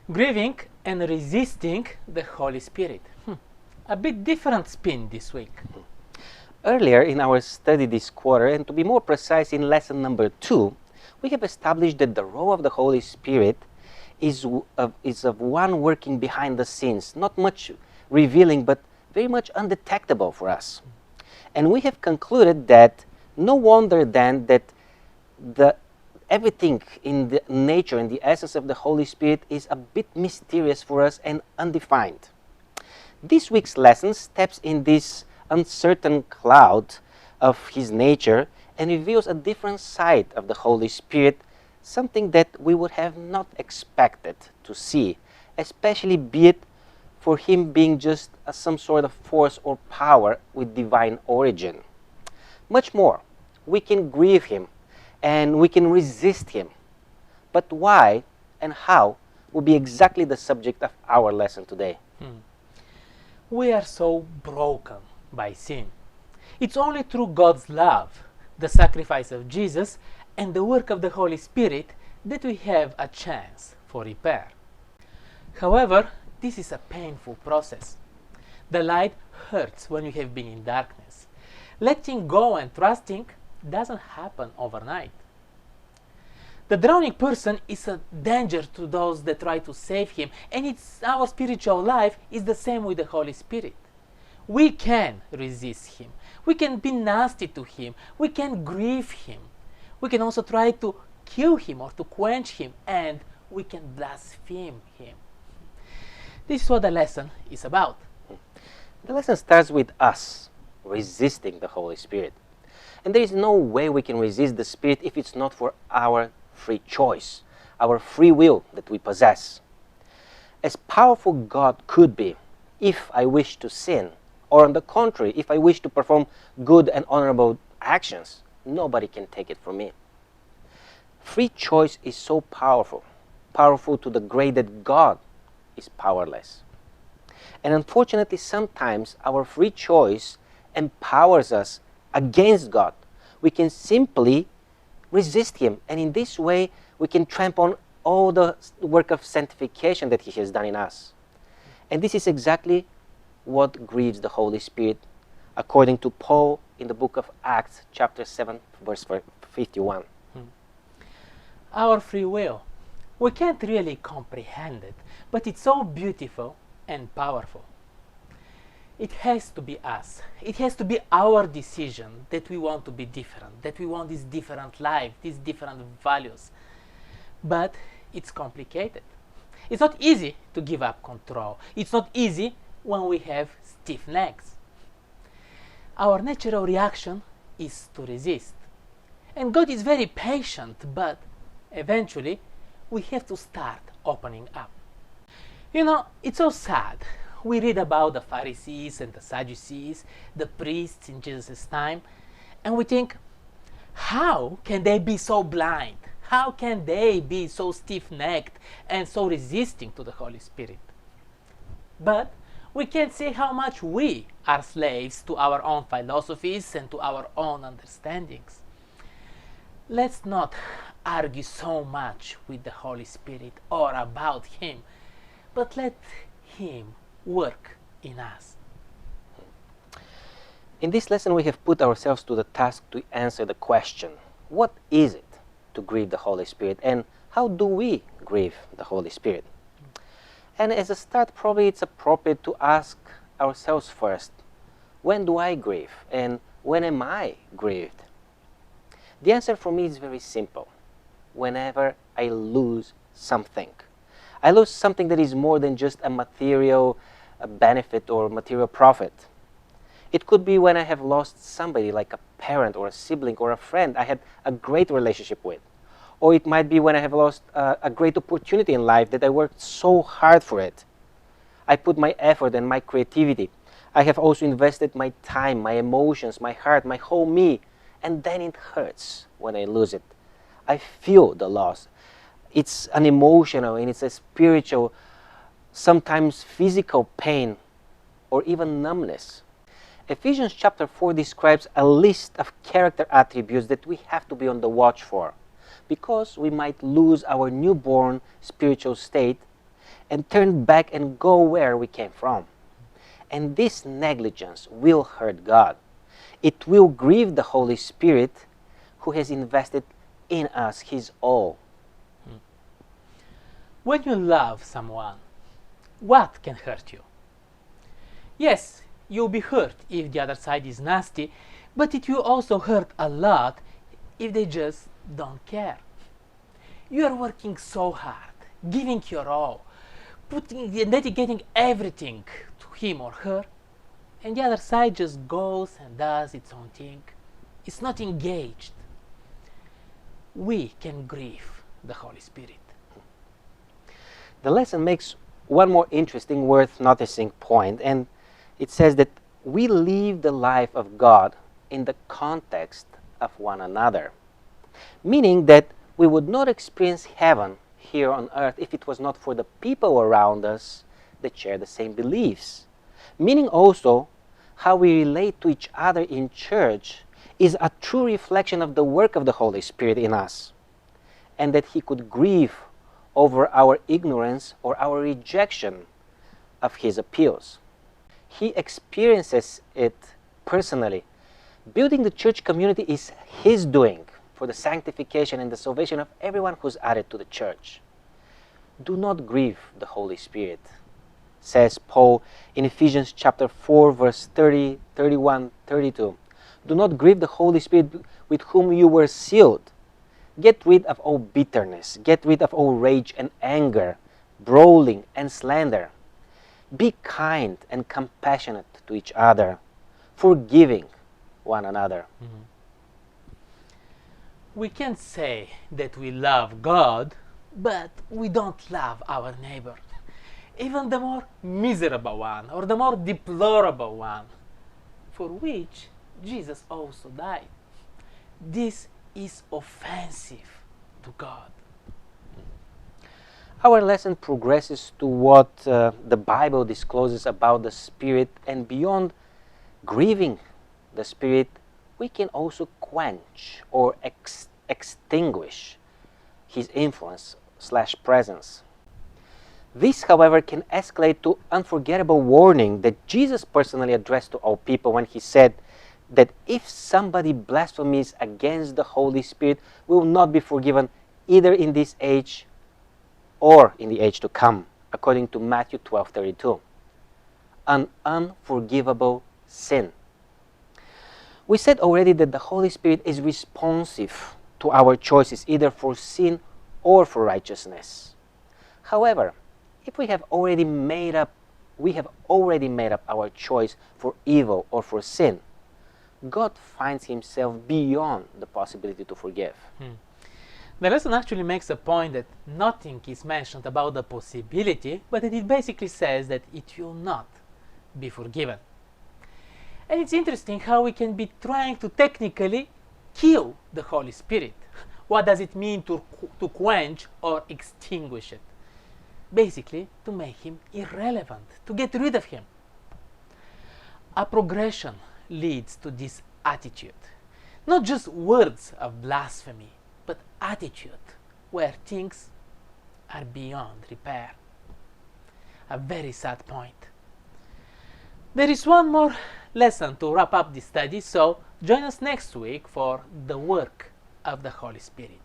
Grieving and resisting the Holy Spirit. A bit different spin this week. Earlier in our study this quarter, and to be more precise in lesson number 2, we have established that the role of the Holy Spirit is of one working behind the scenes, not much revealing, but very much undetectable for us. And we have concluded that no wonder then that everything in the nature and the essence of the Holy Spirit is a bit mysterious for us and undefined. This week's lesson steps in this uncertain cloud of His nature and reveals a different side of the Holy Spirit, something that we would have not expected to see, especially be it for Him being just some sort of force or power with divine origin. Much more, we can grieve Him and we can resist Him. But why and how will be exactly the subject of our lesson today. We are so broken by sin. It's only through God's love, the sacrifice of Jesus, and the work of the Holy Spirit that we have a chance for repair. However, this is a painful process. The light hurts when you have been in darkness. Letting go and trusting doesn't happen overnight. The drowning person is a danger to those that try to save him, and our spiritual life is the same with the Holy Spirit. We can resist Him. We can be nasty to Him. We can grieve Him. We can also try to kill Him or to quench Him, and we can blaspheme Him. This is what the lesson is about. The lesson starts with us resisting the Holy Spirit. And there is no way we can resist the Spirit if it's not for our free choice, our free will that we possess. As powerful God could be, if I wish to sin, or on the contrary, if I wish to perform good and honorable actions, nobody can take it from me. Free choice is so powerful, powerful to the grade that God is powerless. And unfortunately, sometimes our free choice empowers us against God. We can simply resist Him, and in this way we can trample on all the work of sanctification that He has done in us. And this is exactly what grieves the Holy Spirit, according to Paul in the book of Acts, chapter 7, verse 51. Our free will. We can't really comprehend it, but it's so beautiful and powerful. It has to be us. It has to be our decision that we want to be different, that we want this different life, these different values. But it's complicated. It's not easy to give up control. It's not easy when we have stiff necks. Our natural reaction is to resist. And God is very patient, but eventually we have to start opening up. You know, it's so sad. We read about the Pharisees and the Sadducees, the priests in Jesus' time, and we think, how can they be so blind? How can they be so stiff-necked and so resisting to the Holy Spirit? But we can't say how much we are slaves to our own philosophies and to our own understandings. Let's not argue so much with the Holy Spirit or about Him, but let Him work in us. In this lesson we have put ourselves to the task to answer the question, what is it to grieve the Holy Spirit, and how do we grieve the Holy Spirit? And as a start, probably it's appropriate to ask ourselves first, when do I grieve, and when am I grieved? The answer for me is very simple. Whenever I lose something. I lose something that is more than just a material benefit or material profit. It could be when I have lost somebody like a parent or a sibling or a friend I had a great relationship with. Or it might be when I have lost a great opportunity in life that I worked so hard for it. I put my effort and my creativity. I have also invested my time, my emotions, my heart, my whole me, and then it hurts when I lose it. I feel the loss. It's an emotional and it's a spiritual, sometimes physical pain or even numbness. Ephesians chapter 4 describes a list of character attributes that we have to be on the watch for, because we might lose our newborn spiritual state and turn back and go where we came from. And this negligence will hurt God. It will grieve the Holy Spirit who has invested in us His all. When you love someone, what can hurt you? Yes, you'll be hurt if the other side is nasty, but it will also hurt a lot if they just don't care. You are working so hard, giving your all, dedicating everything to him or her, and the other side just goes and does its own thing. It's not engaged. We can grieve the Holy Spirit. The lesson makes one more interesting, worth noticing point, and it says that we live the life of God in the context of one another, meaning that we would not experience heaven here on earth if it was not for the people around us that share the same beliefs. Meaning also, how we relate to each other in church is a true reflection of the work of the Holy Spirit in us, and that He could grieve over our ignorance or our rejection of His appeals. He experiences it personally. Building the church community is His doing for the sanctification and the salvation of everyone who's added to the church. Do not grieve the Holy Spirit, says Paul in Ephesians chapter 4, verse 30, 31, 32. Do not grieve the Holy Spirit with whom you were sealed. Get rid of all bitterness. Get rid of all rage and anger, brawling and slander. Be kind and compassionate to each other, forgiving one another. Mm-hmm. We can say that we love God, but we don't love our neighbor, even the more miserable one or the more deplorable one, for which Jesus also died. This is offensive to God. Our lesson progresses to what the Bible discloses about the Spirit, and beyond grieving the Spirit, we can also quench or extinguish His influence/presence. This, however, can escalate to unforgettable warning that Jesus personally addressed to all people when He said that if somebody blasphemies against the Holy Spirit, will not be forgiven either in this age or in the age to come, according to Matthew 12:32. An unforgivable sin. We said already that the Holy Spirit is responsive to our choices, either for sin or for righteousness. However, if we have already made up our choice for evil or for sin, God finds Himself beyond the possibility to forgive. The lesson actually makes a point that nothing is mentioned about the possibility, but that it basically says that it will not be forgiven. And it's interesting how we can be trying to technically kill the Holy Spirit. What does it mean to quench or extinguish it? Basically, to make Him irrelevant, to get rid of Him. A progression leads to this attitude. Not just words of blasphemy, but attitude where things are beyond repair. A very sad point. There is one more lesson to wrap up this study, so join us next week for the work of the Holy Spirit.